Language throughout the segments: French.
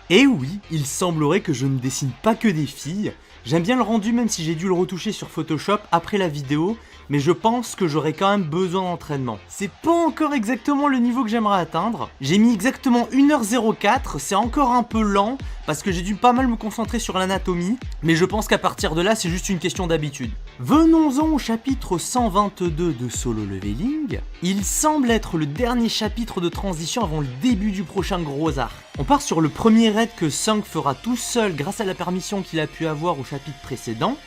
Et oui, il semblerait que je ne dessine pas que des filles. J'aime bien le rendu même si j'ai dû le retoucher sur Photoshop après la vidéo, mais je pense que j'aurai quand même besoin d'entraînement. C'est pas encore exactement le niveau que j'aimerais atteindre. J'ai mis exactement 1h04, c'est encore un peu lent, parce que j'ai dû pas mal me concentrer sur l'anatomie, mais je pense qu'à partir de là, c'est juste une question d'habitude. Venons-en au chapitre 122 de Solo Leveling. Il semble être le dernier chapitre de transition avant le début du prochain gros arc. On part sur le premier raid que Tseng fera tout seul grâce à la permission qu'il a pu avoir au chapitre précédent.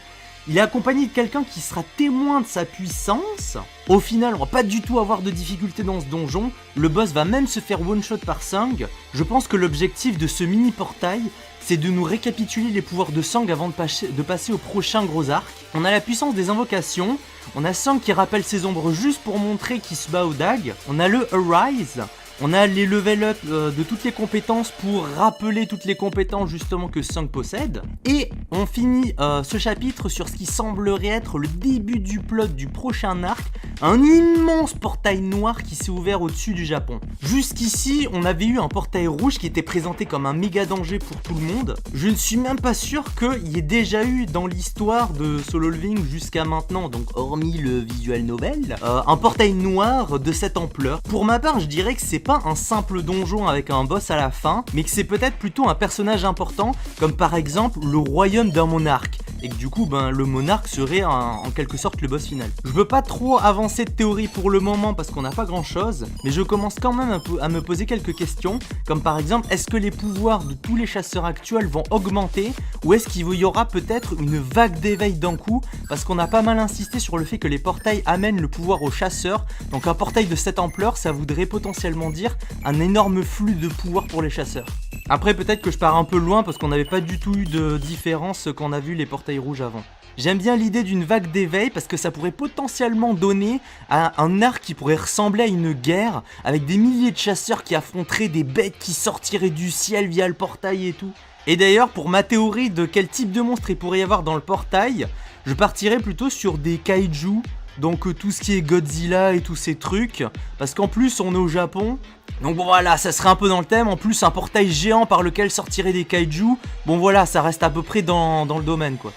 Il est accompagné de quelqu'un qui sera témoin de sa puissance. Au final, on va pas du tout avoir de difficultés dans ce donjon. Le boss va même se faire one-shot par Tseng. Je pense que l'objectif de ce mini portail, c'est de nous récapituler les pouvoirs de Tseng avant de passer au prochain gros arc. On a la puissance des invocations. On a Tseng qui rappelle ses ombres juste pour montrer qu'il se bat au dag. On a le Arise. On a les level up de toutes les compétences pour rappeler toutes les compétences justement que Tseng possède. Et on finit ce chapitre sur ce qui semblerait être le début du plot du prochain arc, un immense portail noir qui s'est ouvert au-dessus du Japon. Jusqu'ici, on avait eu un portail rouge qui était présenté comme un méga danger pour tout le monde. Je ne suis même pas sûr qu'il y ait déjà eu dans l'histoire de Solo Leveling jusqu'à maintenant, donc hormis le visual novel, un portail noir de cette ampleur. Pour ma part, je dirais que c'est pas un simple donjon avec un boss à la fin, mais que c'est peut-être plutôt un personnage important, comme par exemple le royaume d'un monarque, et que du coup le monarque serait en quelque sorte le boss final. Je veux pas trop avancer de théorie pour le moment parce qu'on n'a pas grand chose, mais je commence quand même à me poser quelques questions, comme par exemple est-ce que les pouvoirs de tous les chasseurs actuels vont augmenter, ou est-ce qu'il y aura peut-être une vague d'éveil d'un coup, parce qu'on a pas mal insisté sur le fait que les portails amènent le pouvoir aux chasseurs, donc un portail de cette ampleur ça voudrait potentiellement dire un énorme flux de pouvoir pour les chasseurs. Après peut-être que je pars un peu loin parce qu'on n'avait pas du tout eu de différence quand on a vu les portails rouges avant. J'aime bien l'idée d'une vague d'éveil parce que ça pourrait potentiellement donner à un arc qui pourrait ressembler à une guerre avec des milliers de chasseurs qui affronteraient des bêtes qui sortiraient du ciel via le portail et tout. Et d'ailleurs pour ma théorie de quel type de monstre il pourrait y avoir dans le portail, je partirais plutôt sur des kaiju. Donc tout ce qui est Godzilla et tous ces trucs, parce qu'en plus on est au Japon, donc bon voilà, ça serait un peu dans le thème, en plus un portail géant par lequel sortiraient des kaiju, bon voilà, ça reste à peu près dans le domaine quoi.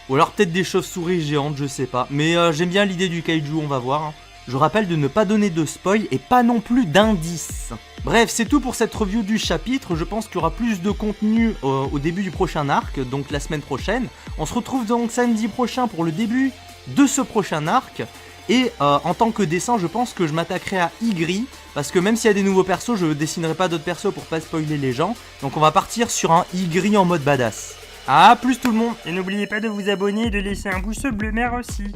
Ou alors peut-être des chauves-souris géantes, je sais pas, mais j'aime bien l'idée du kaiju, on va voir. Je rappelle de ne pas donner de spoil et pas non plus d'indices. Bref, c'est tout pour cette review du chapitre, je pense qu'il y aura plus de contenu au début du prochain arc, donc la semaine prochaine. On se retrouve donc samedi prochain pour le début de ce prochain arc, et en tant que dessin je pense que je m'attaquerai à Igri, parce que même s'il y a des nouveaux persos je dessinerai pas d'autres persos pour pas spoiler les gens, donc on va partir sur un Igri en mode badass. A plus tout le monde, Et n'oubliez pas de vous abonner et de laisser un pouce bleu, merci.